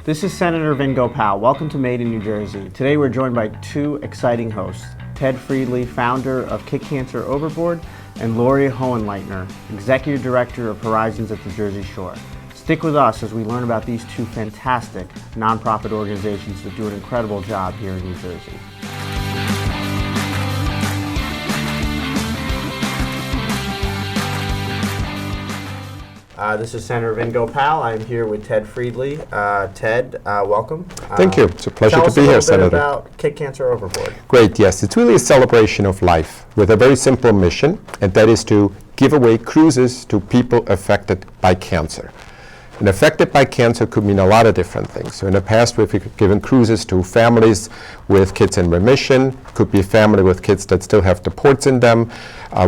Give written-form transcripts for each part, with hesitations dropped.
This is Senator Vin Gopal. Welcome to Made in New Jersey. Today we're joined by two exciting hosts, Ted Friedley, founder of Kick Cancer Overboard, and Lori Hohenleitner, Executive Director of Horizons at the Jersey Shore. Stick with us as we learn about these two fantastic nonprofit organizations that do an incredible job here in New Jersey. This is Senator Vin Gopal. I'm here with Ted Friedley. Ted, welcome. Thank you. It's a pleasure to be Tell here, us a little Senator. bit about Kick Cancer Overboard. Great, yes. It's really a celebration of life with a very simple mission, and that is to give away cruises to people affected by cancer. And affected by cancer could mean a lot of different things. So in the past, we've given cruises to families with kids in remission. Could be a family with kids that still have the ports in them.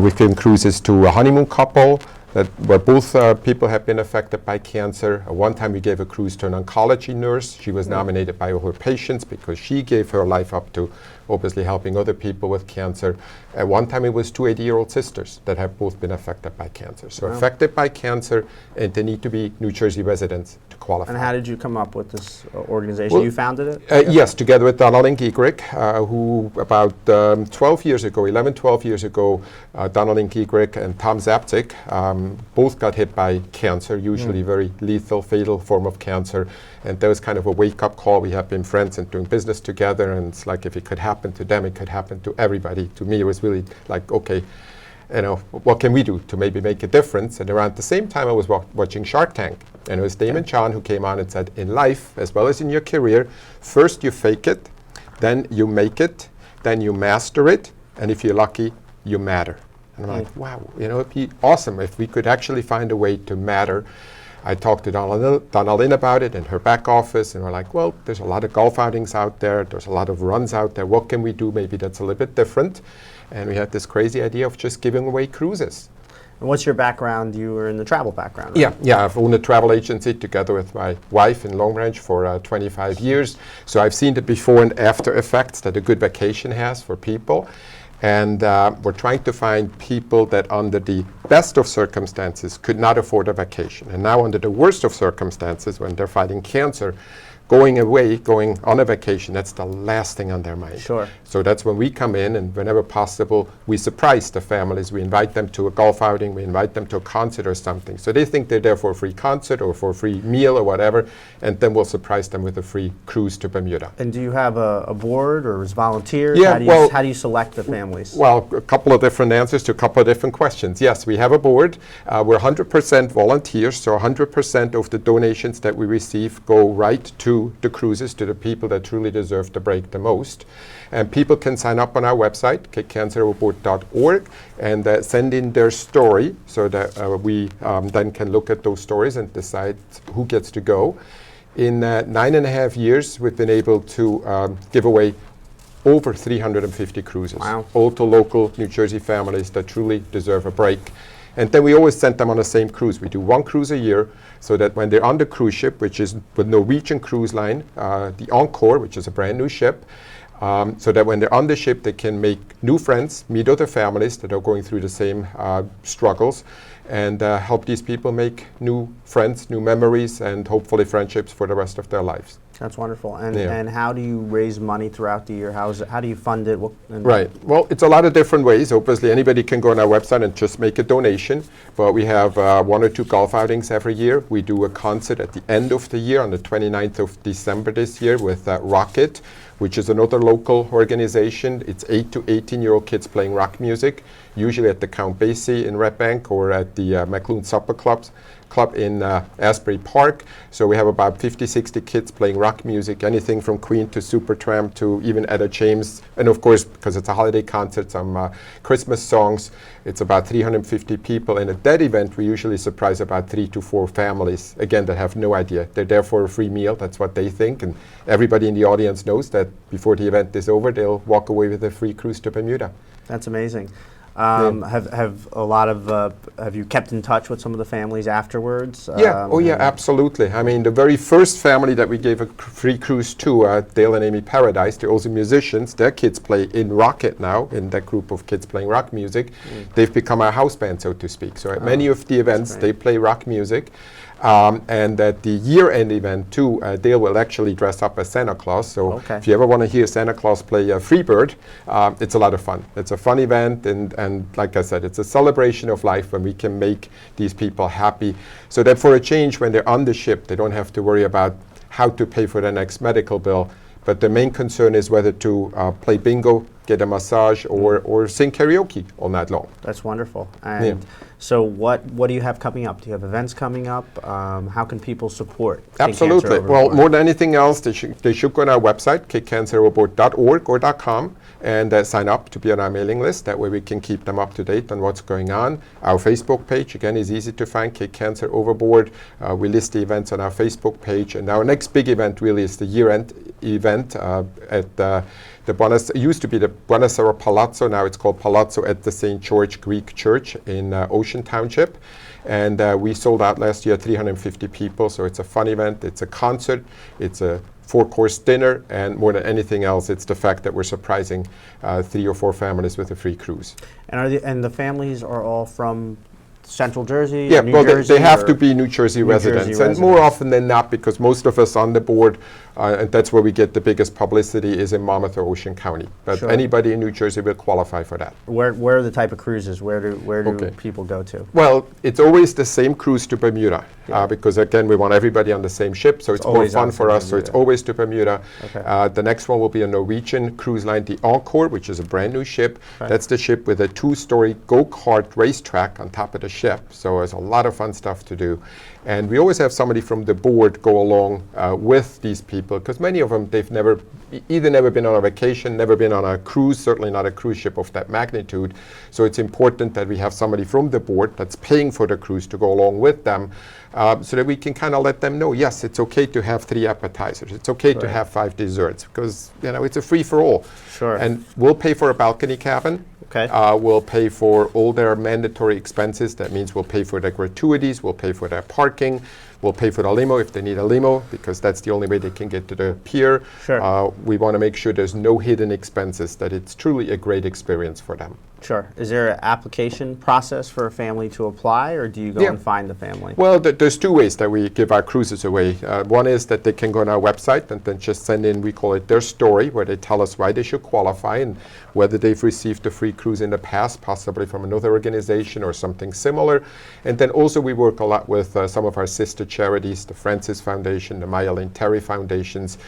We've given cruises to a honeymoon couple where both people have been affected by cancer. One time we gave a cruise to an oncology nurse. She was nominated by all her patients because she gave her life up to obviously helping other people with cancer. At one time it was two 80-year-old sisters that have both been affected by cancer. So affected by cancer, and they need to be New Jersey residents to qualify. And how did you come up with this organization? You founded it? Yes, together with Donald and Giegrick, who about 12 years ago, Donald and Giegrick and Tom Zapcic both got hit by cancer, usually very lethal, fatal form of cancer. And that was kind of a wake-up call. We have been friends and doing business together, and it's like if it could happen to them, it could happen to everybody. To me, it was really like, okay, you know, what can we do to maybe make a difference? And around the same time, I was watching Shark Tank, and it was Damon John who came on and said, in life, as well as in your career, first you fake it, then you make it, then you master it, and if you're lucky, you matter. And I'm like, wow, you know, it'd be awesome if we could actually find a way to matter. I talked to Donaldin about it in her back office, and we're like, well, there's a lot of golf outings out there, there's a lot of runs out there, what can we do maybe that's a little bit different? And we had this crazy idea of just giving away cruises. And what's your background? You were in the travel background, right? Yeah, I've owned a travel agency together with my wife in Long Branch for 25 years. So I've seen the before and after effects that a good vacation has for people. And we're trying to find people that under the best of circumstances could not afford a vacation. And now under the worst of circumstances, when they're fighting cancer, going on a vacation, that's the last thing on their mind. Sure. So that's when we come in, and whenever possible, we surprise the families. We invite them to a golf outing, we invite them to a concert or something. So they think they're there for a free concert or for a free meal or whatever, and then we'll surprise them with a free cruise to Bermuda. And do you have a board or is volunteers? Yeah, how do you select the families? Well, a couple of different answers to a couple of different questions. Yes, we have a board. We're 100% volunteers, so 100% of the donations that we receive go right to the cruises, to the people that truly deserve the break the most. And people can sign up on our website, kickcanceroverboard.org, and send in their story so that we then can look at those stories and decide who gets to go. In 9.5 years, we've been able to give away over 350 cruises, all to local New Jersey families that truly deserve a break. And then we always send them on the same cruise. We do one cruise a year, so that when they're on the cruise ship, which is with Norwegian Cruise Line, the Encore, which is a brand new ship, so that when they're on the ship, they can make new friends, meet other families that are going through the same struggles, and help these people make new friends, new memories, and hopefully friendships for the rest of their lives. That's wonderful. And how do you raise money throughout the year? How do you fund it? Right. Well, it's a lot of different ways. Obviously, anybody can go on our website and just make a donation. But we have 1 or 2 golf outings every year. We do a concert at the end of the year on the 29th of December this year with Rocket, which is another local organization. It's 8 to 18-year-old kids playing rock music, usually at the Count Basie in Red Bank or at the McLoone Supper Club in Asbury Park. So we have about 50, 60 kids playing rock music, anything from Queen to Supertramp to even Etta James. And of course, because it's a holiday concert, some Christmas songs. It's about 350 people. And at that event, we usually surprise about 3 to 4 families, again, that have no idea. They're there for a free meal. That's what they think. And everybody in the audience knows that before the event is over, they'll walk away with a free cruise to Bermuda. That's amazing. Have you kept in touch with some of the families afterwards? Yeah, absolutely. I mean, the very first family that we gave a free cruise to, Dale and Amy Paradise, they're also musicians. Their kids play in Rocket now, in that group of kids playing rock music. They've become our house band, so to speak. So at many of the events, they play rock music. And at the year-end event too, Dale will actually dress up as Santa Claus. So if you ever want to hear Santa Claus play Freebird, it's a lot of fun. It's a fun event, and like I said, it's a celebration of life when we can make these people happy, so that for a change, when they're on the ship, they don't have to worry about how to pay for their next medical bill. But the main concern is whether to play bingo, get a massage, or sing karaoke all night long. That's wonderful. And so what do you have coming up? Do you have events coming up? How can people support Absolutely. Well, more than anything else, they should go on our website, kickcanceroverboard.org or .com, and sign up to be on our mailing list. That way we can keep them up to date on what's going on. Our Facebook page, again, is easy to find, Kick Cancer Overboard. We list the events on our Facebook page. And our next big event really is the year-end event at the it used to be the Buonasera Palazzo, now it's called Palazzo at the St. George Greek Church in Ocean Township. And we sold out last year 350 people, so it's a fun event, it's a concert, it's a 4-course dinner, and more than anything else, it's the fact that we're surprising 3 or 4 families with a free cruise. And the families are all from Central Jersey? Yeah, New Jersey, they have to be New Jersey residents. And more often than not, because most of us on the board, and that's where we get the biggest publicity, is in Monmouth or Ocean County. But anybody in New Jersey will qualify for that. Where are the type of cruises? Where do people go to? Well, it's always the same cruise to Bermuda, because again, we want everybody on the same ship, so it's more fun for us. So it's always to Bermuda. The next one will be a Norwegian cruise line, the Encore, which is a brand new ship. That's the ship with a 2-story go-kart racetrack on top of the ship. So there's a lot of fun stuff to do. And we always have somebody from the board go along with these people, because many of them, they've either never been on a vacation, never been on a cruise, certainly not a cruise ship of that magnitude. So it's important that we have somebody from the board that's paying for the cruise to go along with them, so that we can kind of let them know, yes, it's okay to have 3 appetizers. It's okay to have 5 desserts, because it's a free-for-all. And we'll pay for a balcony cabin. We'll pay for all their mandatory expenses. That means we'll pay for their gratuities, we'll pay for their parking, we'll pay for the limo if they need a limo, because that's the only way they can get to the pier. We want to make sure there's no hidden expenses, that it's truly a great experience for them. Is there an application process for a family to apply, or do you go and find the family? Well, there's 2 ways that we give our cruises away. One is that they can go on our website and then just send in, we call it their story, where they tell us why they should qualify and whether they've received a free cruise in the past, possibly from another organization or something similar. And then also we work a lot with some of our sister charities, the Francis Foundation, the Maya Lynn Terry foundations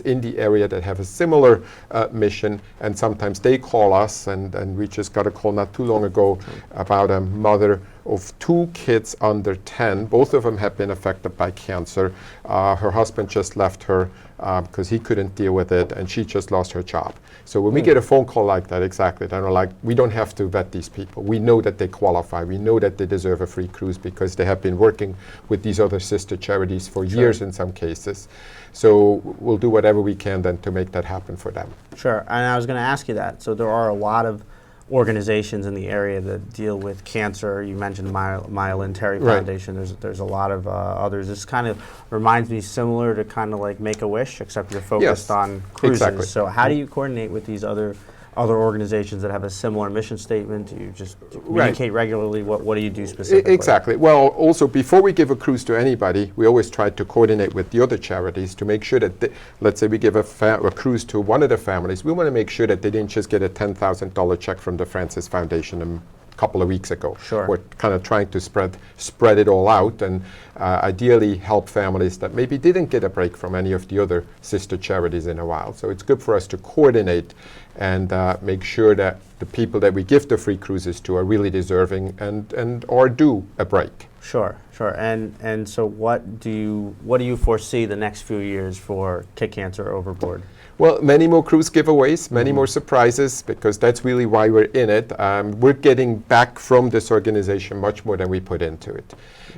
in the area that have a similar mission, and sometimes they call us, and we just got a call not too long ago about a mother of 2 kids under 10. Both of them have been affected by cancer. Her husband just left her because he couldn't deal with it, and she just lost her job. So when we get a phone call like that, then we're like, we don't have to vet these people. We know that they qualify. We know that they deserve a free cruise, because they have been working with these other sister charities for years in some cases. So we'll do whatever we can then to make that happen for them. And I was going to ask you that. So there are a lot of organizations in the area that deal with cancer. You mentioned Maya Lynn Terry Foundation. There's a lot of others. This kind of reminds me similar to kind of like Make-A-Wish, except you're focused on cruises. So how do you coordinate with these other organizations that have a similar mission statement? Do you just communicate regularly? What do you do specifically? Exactly. Well, also, before we give a cruise to anybody, we always try to coordinate with the other charities to make sure that, let's say we give a cruise to one of the families, we want to make sure that they didn't just get a $10,000 check from the Francis Foundation a couple of weeks ago. We're kind of trying to spread it all out, and ideally help families that maybe didn't get a break from any of the other sister charities in a while. So it's good for us to coordinate and make sure that the people that we give the free cruises to are really deserving and or due a break. And so what do you foresee the next few years for Kick Cancer Overboard? Well, many more cruise giveaways, many more surprises, because that's really why we're in it. We're getting back from this organization much more than we put into it.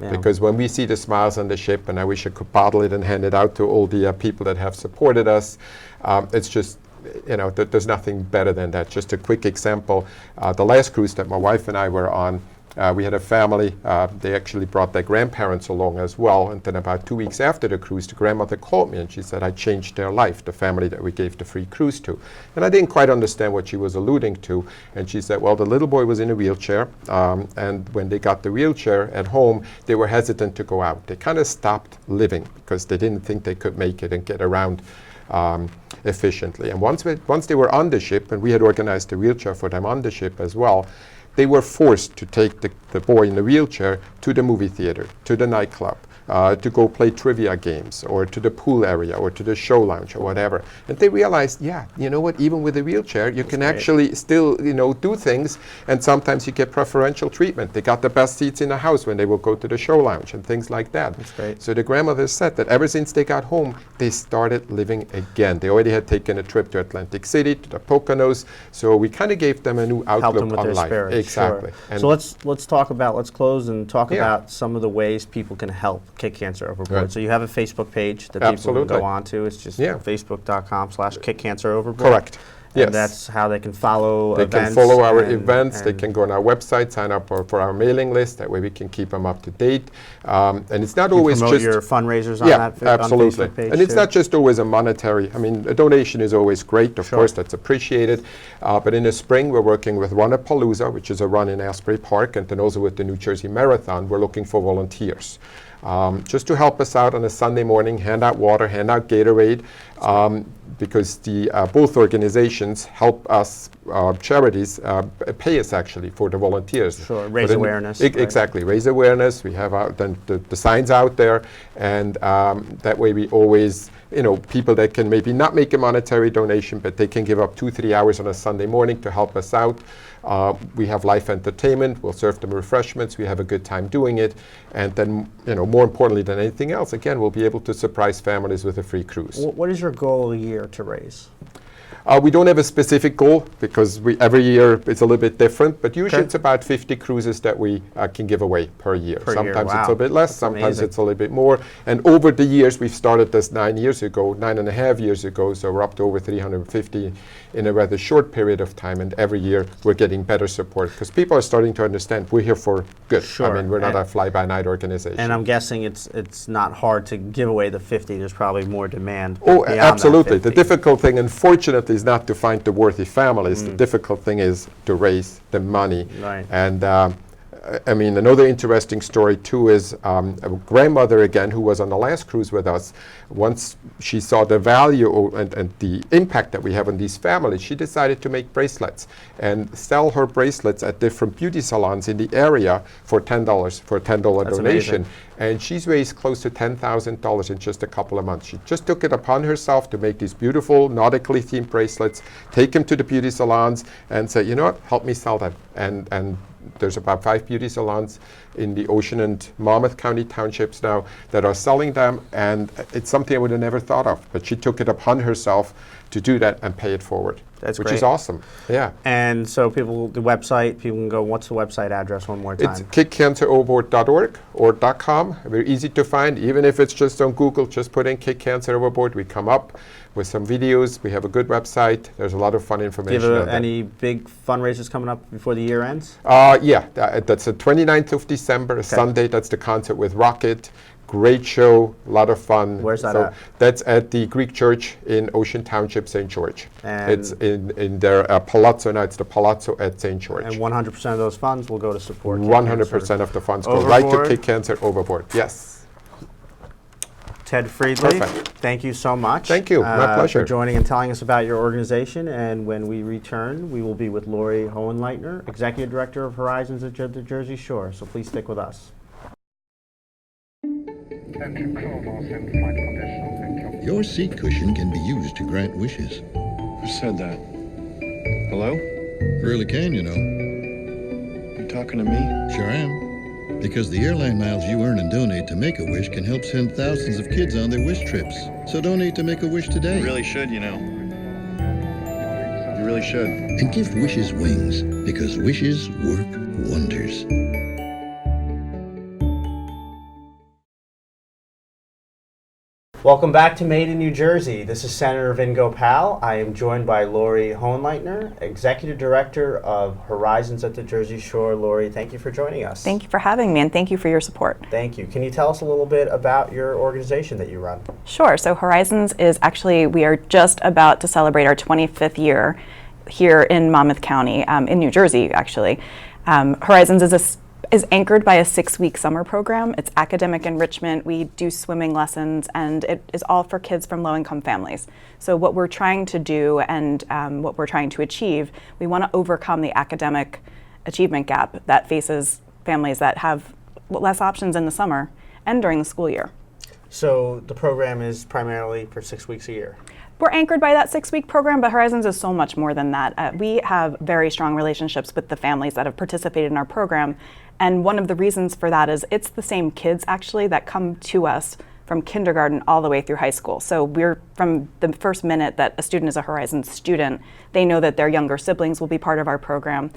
Because when we see the smiles on the ship, and I wish I could bottle it and hand it out to all the people that have supported us, it's just, there's nothing better than that. Just a quick example, the last cruise that my wife and I were on, We had a family, they actually brought their grandparents along as well, and then about 2 weeks after the cruise, the grandmother called me and she said, I changed their life, the family that we gave the free cruise to. And I didn't quite understand what she was alluding to, and she said, well, the little boy was in a wheelchair, and when they got the wheelchair at home, they were hesitant to go out. They kind of stopped living because they didn't think they could make it and get around efficiently. And once they were on the ship, and we had organized a wheelchair for them on the ship as well, they were forced to take the boy in the wheelchair to the movie theater, to the nightclub, to go play trivia games, or to the pool area, or to the show lounge, or whatever. And they realized, yeah, you know what, even with a wheelchair, you can actually still, do things, and sometimes you get preferential treatment. They got the best seats in the house when they will go to the show lounge, and things like that. That's great. So the grandmother said that ever since they got home, they started living again. They already had taken a trip to Atlantic City, to the Poconos, so we kind of gave them a new Help them outlook with on their life. spirit. Exactly. Sure. And So let's close and talk Yeah. about some of the ways people can help Kick Cancer Overboard. Right. So you have a Facebook page that people Absolutely. can go on to. It's just Yeah. facebook.com/kickcanceroverboard. Correct. And Yes. that's how they can follow They events. can follow our and- events. They and- can go on our website, sign up for our mailing list. That way we can keep them up to date. And it's not You always promote just your fundraisers on yeah, that absolutely. on Facebook page. And it's too? not just always a monetary. I mean, a donation is always great. Of Sure. course, that's appreciated. But in the spring, we're working with Run-A-Palooza, which is a run in Asbury Park, and then also with the New Jersey Marathon. We're looking for volunteers. Just to help us out on a Sunday morning, hand out water, hand out Gatorade, because the both organizations help us, charities, pay us actually for the volunteers. Sure, raise For the- awareness, right. Exactly, raise awareness. We have then the signs out there, and that way we always, people that can maybe not make a monetary donation, but they can give up 2-3 hours on a Sunday morning to help us out. We have live entertainment. We'll serve them refreshments. We have a good time doing it. And then, more importantly than anything else, again, we'll be able to surprise families with a free cruise. What is your goal a year to raise? We don't have a specific goal because every year it's a little bit different, but usually Okay. it's about 50 cruises that we can give away per year. Per year, Sometimes it's wow. a bit less, That's sometimes amazing. it's a little bit more. And over the years, we've started this 9.5 years ago, so we're up to over 350 in a rather short period of time, and every year we're getting better support because people are starting to understand we're here for good. Sure. I mean, we're not And- a fly-by-night organization. And I'm guessing it's not hard to give away the 50. There's probably more demand. Oh, beyond that absolutely. The 50. difficult thing, unfortunately, is not to find the worthy families. The difficult thing is to raise the money. Right. And I mean, another interesting story too is a grandmother again who was on the last cruise with us. Once she saw the value and the impact that we have on these families, she decided to make bracelets and sell her bracelets at different beauty salons in the area for $10 for a $10 That's donation. amazing. And she's raised close to $10,000 in just a couple of months. She just took it upon herself to make these beautiful nautically themed bracelets, take them to the beauty salons, and say, you know what, help me sell them. And there's about 5 beauty salons in the Ocean and Monmouth County townships now that are selling them, and it's something I would have never thought of. But she took it upon herself to do that and pay it forward. That's which great. is awesome. Yeah. And so the website, people can go, what's the website address one more time? It's kickcanceroverboard.org or .com. Very easy to find. Even if it's just on Google, just put in Kick Cancer Overboard. We come up with some videos. We have a good website. There's a lot of fun Do information. you have on there. any big fundraisers coming up before the year ends? Yeah, that's the 29th of December, a Sunday. That's the concert with Rocket. Great show, a lot of fun. Where's that at? That's at the Greek Church in Ocean Township, St. George. And it's in their Palazzo now. It's the Palazzo at St. George. And 100% of those funds will go to support Kick 100% Cancer. of the funds go right to Overboard. Kick Cancer Overboard. Yes. Ted Friedley, Perfect. thank you so much. Thank you. My pleasure. For joining and telling us about your organization. And when we return, we will be with Lori Hohenleitner, Executive Director of Horizons at the Jersey Shore. So please stick with us. Your seat cushion can be used to grant wishes. Who said that? Hello? Really can, you know. You talking to me? Sure am. Because the airline miles you earn and donate to Make-A-Wish can help send thousands of kids on their wish trips. So donate to Make-A-Wish today. You really should, you know. You really should. And give wishes wings, because wishes work wonders. Welcome back to Made in New Jersey. This is Senator Vin Gopal. I am joined by Lori Hohenleitner, Executive Director of Horizons at the Jersey Shore. Lori, thank you for joining us. Thank you for having me, and thank you for your support. Thank you. Can you tell us a little bit about your organization that you run? Sure. So Horizons is actually, we are just about to celebrate our 25th year here in Monmouth County, in New Jersey, actually. Horizons is anchored by a 6-week summer program. It's academic enrichment. We do swimming lessons, and it is all for kids from low-income families. So what we're trying to do and what we're trying to achieve, we want to overcome the academic achievement gap that faces families that have less options in the summer and during the school year. So the program is primarily for 6 weeks a year? We're anchored by that 6-week program, but Horizons is so much more than that. We have very strong relationships with the families that have participated in our program, and one of the reasons for that is it's the same kids actually that come to us from kindergarten all the way through high school. So we're, from the first minute that a student is a Horizons student, they know that their younger siblings will be part of our program.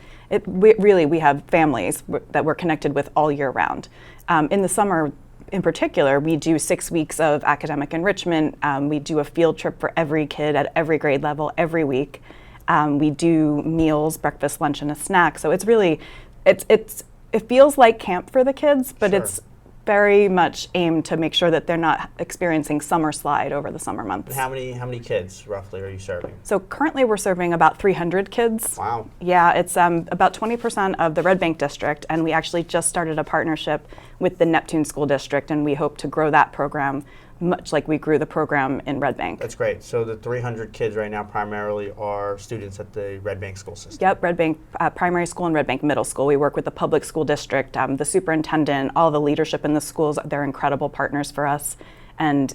We have families that we're connected with all year round. In the summer, in particular, we do 6 weeks of academic enrichment. We do a field trip for every kid at every grade level every week. We do meals, breakfast, lunch, and a snack. So it's really, it feels like camp for the kids, but Sure. It's very much aimed to make sure that they're not experiencing summer slide over the summer months. And how many kids roughly are you serving? So currently we're serving about 300 kids. Wow. Yeah, it's about 20% of the Red Bank district, and we actually just started a partnership with the Neptune School District, and we hope to grow that program much like we grew the program in Red Bank. That's great. So the 300 kids right now primarily are students at the Red Bank school system? Yep, Red Bank Primary School and Red Bank Middle School. We work with the public school district, the superintendent, all the leadership in the schools. They're incredible partners for us. And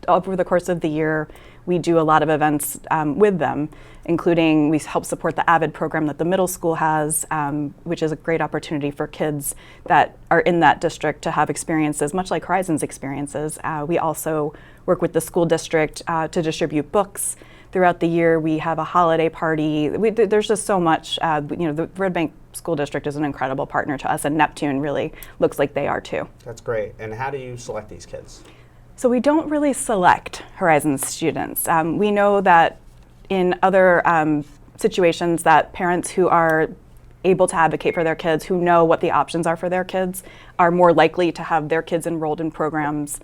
over the course of the year, we do a lot of events with them, including we help support the AVID program that the middle school has, which is a great opportunity for kids that are in that district to have experiences, much like Horizons experiences. We also work with the school district to distribute books. Throughout the year, we have a holiday party. There's just so much. The Red Bank School District is an incredible partner to us, and Neptune really looks like they are too. That's great. And how do you select these kids? So we don't really select Horizons students. We know that in other situations that parents who are able to advocate for their kids, who know what the options are for their kids, are more likely to have their kids enrolled in programs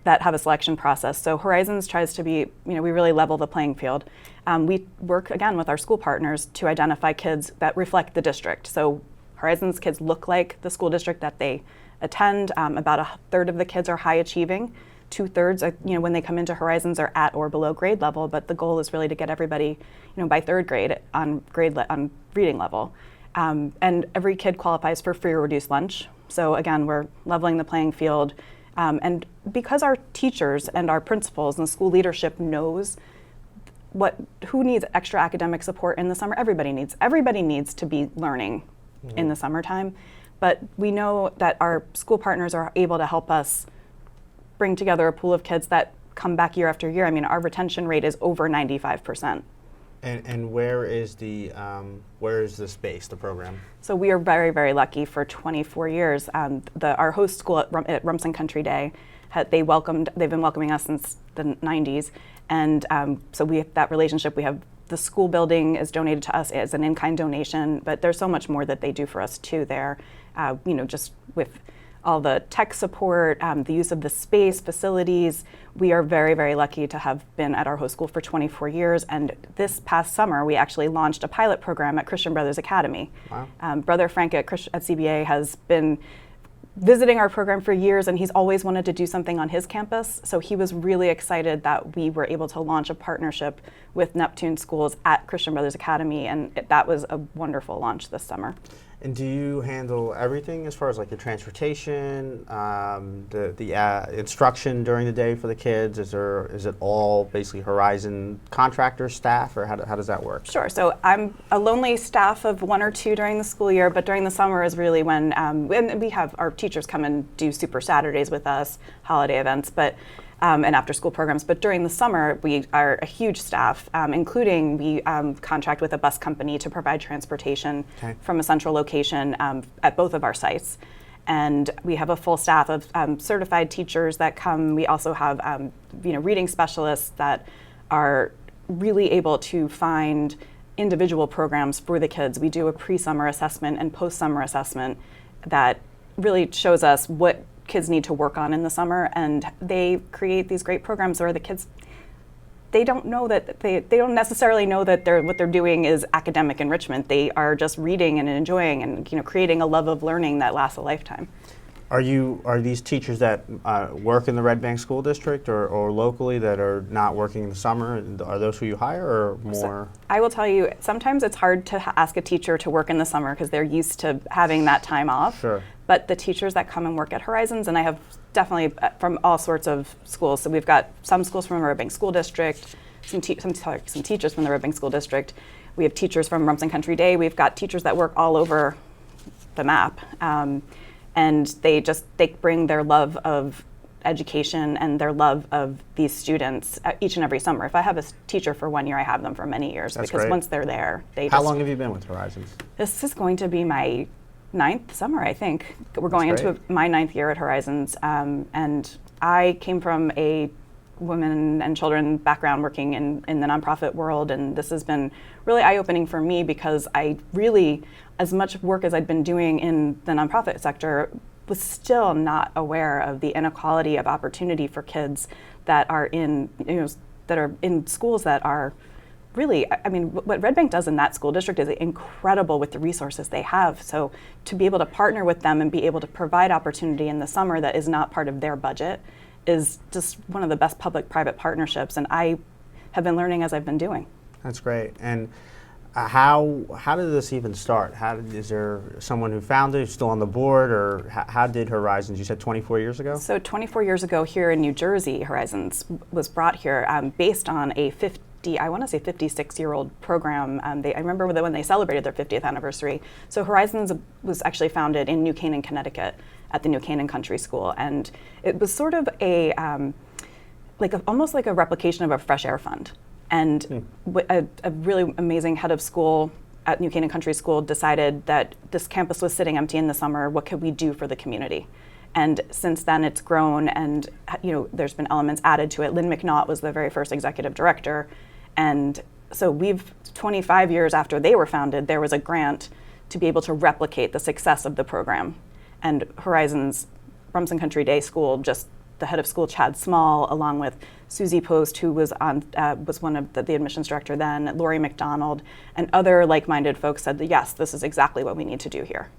that have a selection process. So Horizons tries to be, we really level the playing field. We work, again, with our school partners to identify kids that reflect the district. So Horizons kids look like the school district that they attend. About a third of the kids are high achieving. 2/3, when they come into Horizons, are at or below grade level, but the goal is really to get everybody, by third grade on reading level. And every kid qualifies for free or reduced lunch. So again, we're leveling the playing field. And because our teachers and our principals and school leadership knows who needs extra academic support in the summer, everybody needs to be learning in the summertime. But we know that our school partners are able to help us bring together a pool of kids that come back year after year. I mean, our retention rate is over 95%. And where is this based, the program? So we are very, very lucky. For 24 years, our host school at Rumson Country Day, they've been welcoming us since the 90s, and so we have that relationship. We have the school building is donated to us as an in-kind donation, but there's so much more that they do for us too there. Just with all the tech support, the use of the space, facilities. We are very, very lucky to have been at our host school for 24 years. And this past summer, we actually launched a pilot program at Christian Brothers Academy. Wow. Brother Frank at CBA has been visiting our program for years, and he's always wanted to do something on his campus. So he was really excited that we were able to launch a partnership with Neptune Schools at Christian Brothers Academy, and that was a wonderful launch this summer. And do you handle everything as far as like the transportation, the instruction during the day for the kids? Is it all basically Horizon contractor staff, or how does that work? Sure. So I'm a lonely staff of 1 or 2 during the school year, but during the summer is really when we have our teachers come and do Super Saturdays with us, holiday events, and after school programs. But during the summer, we are a huge staff, including we contract with a bus company to provide transportation from a central location at both of our sites. And we have a full staff of certified teachers that come. We also have reading specialists that are really able to find individual programs for the kids. We do a pre-summer assessment and post-summer assessment that really shows us what kids need to work on in the summer, and they create these great programs where the kids, they don't know that they don't necessarily know that what they're doing is academic enrichment. They are just reading and enjoying and creating a love of learning that lasts a lifetime. Are these teachers that work in the Red Bank School District or locally that are not working in the summer? Are those who you hire or more? So I will tell you, sometimes it's hard to ask a teacher to work in the summer because they're used to having that time off. Sure. But the teachers that come and work at Horizons, and I have definitely from all sorts of schools. So we've got some schools from the Red Bank School District, some teachers from the Red Bank School District. We have teachers from Rumson Country Day. We've got teachers that work all over the map. And they bring their love of education and their love of these students each and every summer. If I have a teacher for 1 year, I have them for many years. That's because great. Once they're there, How long have you been with Horizons? This is going to be my 9th summer, I think. We're going into my 9th year at Horizons. And I came from a women and children background working in the nonprofit world, and this has been really eye-opening for me because I really, as much work as I'd been doing in the nonprofit sector, was still not aware of the inequality of opportunity for kids that are in schools that are really, I mean, what Red Bank does in that school district is incredible with the resources they have. So to be able to partner with them and be able to provide opportunity in the summer that is not part of their budget is just one of the best public-private partnerships, and I have been learning as I've been doing. That's great. And how did this even start? Is there someone who founded it, who's still on the board, or how did Horizons, you said 24 years ago? So 24 years ago here in New Jersey, Horizons was brought here based on a 56-year-old program. I remember when they celebrated their 50th anniversary. So Horizons was actually founded in New Canaan, Connecticut, at the New Canaan Country School, and it was sort of almost like a replication of a fresh air fund. And a really amazing head of school at New Canaan Country School decided that this campus was sitting empty in the summer. What could we do for the community? And since then, it's grown, and there's been elements added to it. Lynn McNaught was the very first executive director, and so 25 years after they were founded, there was a grant to be able to replicate the success of the program. And Horizons Rumson Country Day School, just the head of school, Chad Small, along with Susie Post, who was one of the admissions director then, Lori McDonald, and other like-minded folks said that, yes, this is exactly what we need to do here.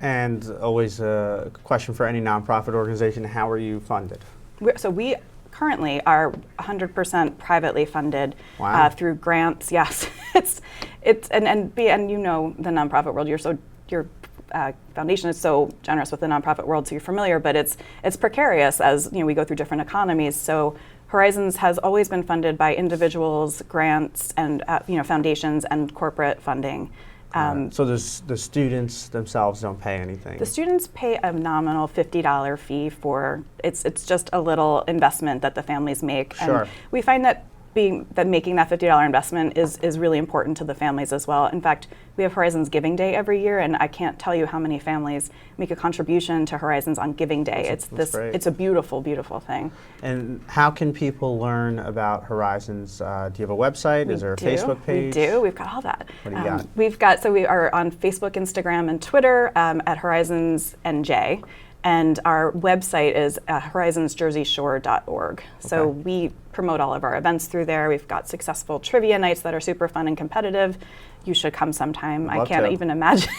And always a question for any nonprofit organization, how are you funded? We currently are 100% privately funded. Wow. Through grants. Yes, and you know the nonprofit world. Your foundation is so generous with the nonprofit world, so you're familiar. But it's precarious as we go through different economies. So Horizons has always been funded by individuals, grants, and foundations and corporate funding. So the students themselves don't pay anything? The students pay a nominal $50 fee for it's just a little investment that the families make. Sure. And we find that making that $50 investment is really important to the families as well. In fact, we have Horizons Giving Day every year, and I can't tell you how many families make a contribution to Horizons on Giving Day. That's great. It's a beautiful, beautiful thing. And how can people learn about Horizons? Do you have a website? Is there a Facebook page? We do. We've got all that. What do you got? We are on Facebook, Instagram, and Twitter at Horizons NJ. And our website is horizonsjerseyshore.org. So we promote all of our events through there. We've got successful trivia nights that are super fun and competitive. You should come sometime. I can't even imagine.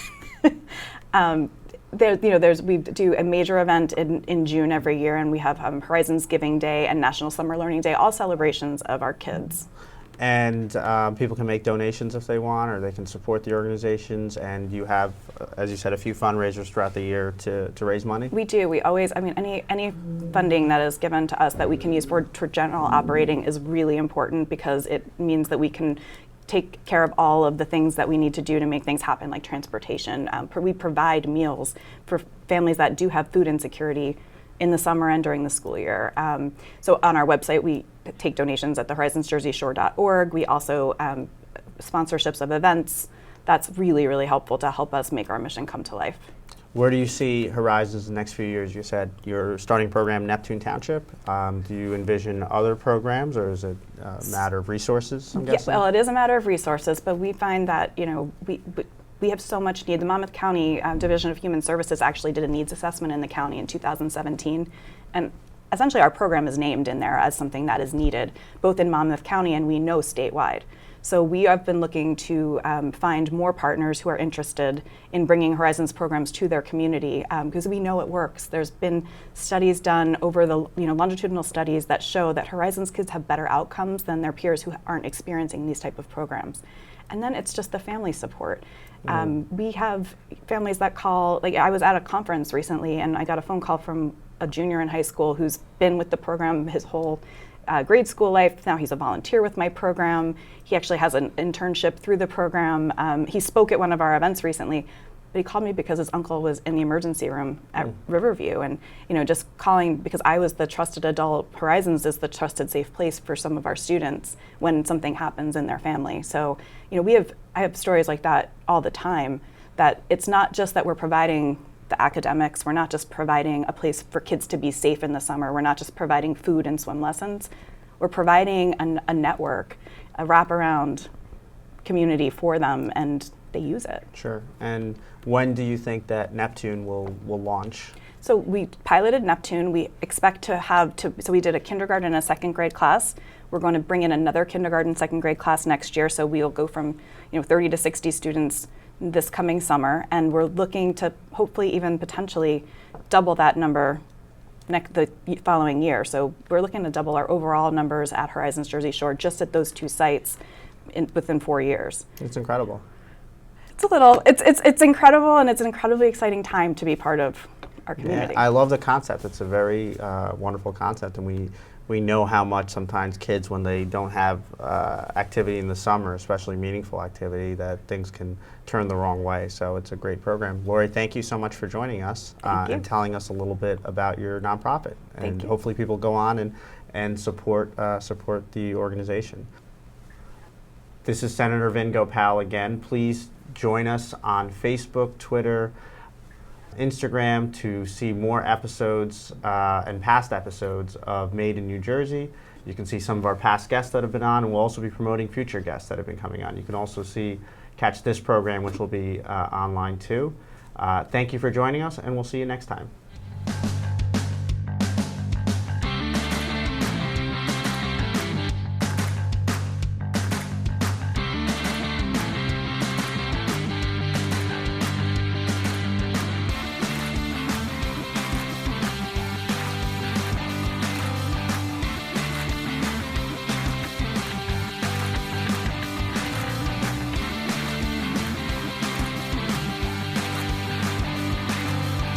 We do a major event in June every year, and we have Horizons Giving Day and National Summer Learning Day, all celebrations of our kids. And people can make donations if they want, or they can support the organizations. And you have, as you said, a few fundraisers throughout the year to raise money? We do. We always, any funding that is given to us that we can use for general operating is really important, because it means that we can take care of all of the things that we need to do to make things happen, like transportation. We provide meals for families that do have food insecurity in the summer and during the school year. So on our website, we take donations at the horizonsjerseyshore.org. We also sponsorships of events. That's really, really helpful to help us make our mission come to life. Where do you see Horizons in the next few years? You said you're starting program Neptune Township. Do you envision other programs, or is it a matter of resources, I'm guessing? Well, it is a matter of resources, but we find that, we have so much need. The Monmouth County Division of Human Services actually did a needs assessment in the county in 2017, and essentially our program is named in there as something that is needed, both in Monmouth County and we know statewide. So we have been looking to find more partners who are interested in bringing Horizons programs to their community, because we know it works. There's been studies done over the longitudinal studies that show that Horizons kids have better outcomes than their peers who aren't experiencing these type of programs. And then it's just the family support. We have families that call, like I was at a conference recently and I got a phone call from a junior in high school who's been with the program his whole grade school life. Now he's a volunteer with my program. He actually has an internship through the program. He spoke at one of our events recently, but he called me because his uncle was in the emergency room at Riverview, and just calling because I was the trusted adult. Horizons is the trusted safe place for some of our students when something happens in their family. So I have stories like that all the time, that it's not just that we're providing the academics, we're not just providing a place for kids to be safe in the summer, we're not just providing food and swim lessons, we're providing a network, a wraparound community for them, and they use it. Sure. And when do you think that Neptune will launch? So we piloted Neptune. We expect to so we did a kindergarten and a second grade class. We're going to bring in another kindergarten, second grade class next year. So we'll go from 30 to 60 students this coming summer, and we're looking to hopefully even potentially double that number the following year. So we're looking to double our overall numbers at Horizons Jersey Shore just at those two sites within 4 years. It's incredible. It's incredible, and it's an incredibly exciting time to be part of our community. Yeah, I love the concept. It's a very wonderful concept, and we know how much sometimes kids, when they don't have activity in the summer, especially meaningful activity, that things can turn the wrong way. So it's a great program. Lori, thank you so much for joining us and telling us a little bit about your nonprofit. And hopefully people go on and support the organization. This is Senator Vin Gopal again. Please join us on Facebook, Twitter, Instagram to see more episodes and past episodes of Made in New Jersey. You can see some of our past guests that have been on, and we'll also be promoting future guests that have been coming on. You can also catch this program, which will be online too. Thank you for joining us, and we'll see you next time.